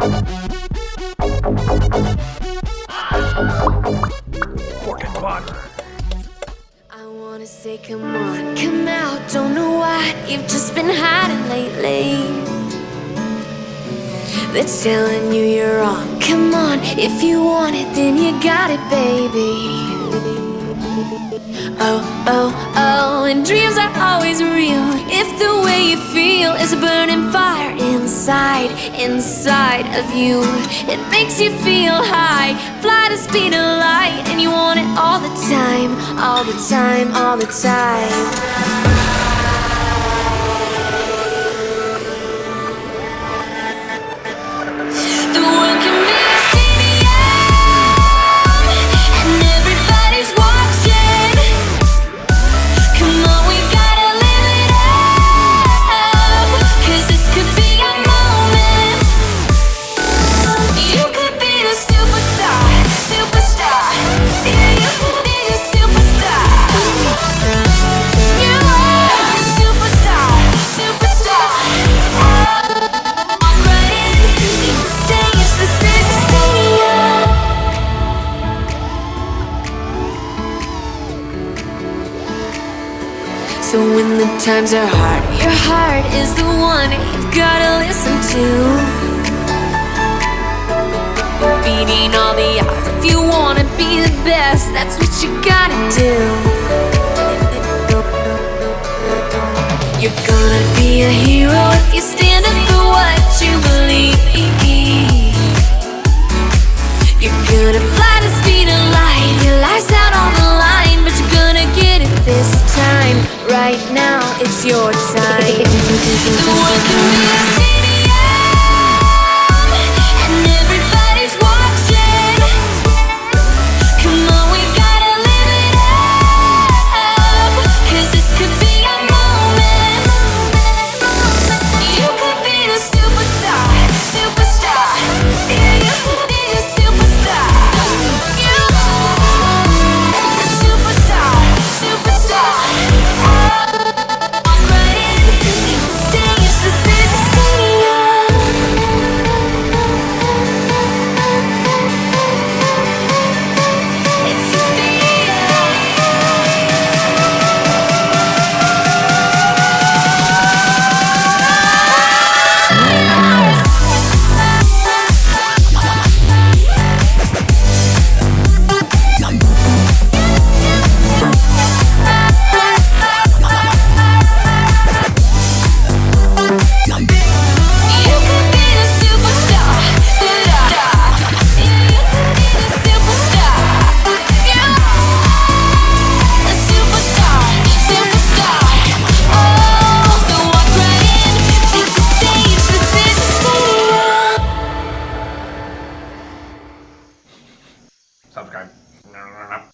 I wanna say come on, come out. Don't know why you've just been hiding lately. They're telling you you're wrong. Come on, if you want it, then you got it, baby. Oh, oh, oh, and dreams are always real if the way you feel is a burning fire inside of you. It makes you feel high, fly the speed of light, and you want it all the time, all the time, all the time. So when the times are hard, your heart is the one you've gotta listen to. Beating all the odds, if you wanna be the best, that's what you gotta do. You're gonna be a hero if you stand up for what you believe. You're gonna fly the speed of light, your life's out on the line, but you're gonna get it this time. Right now, it's your time. The world can be a stadium, and everybody's watching. Come on, we gotta live it up, 'cause this could be our moment. You could be the superstar, superstar. Yeah, you could be a superstar. You the superstar, superstar. Subscribe.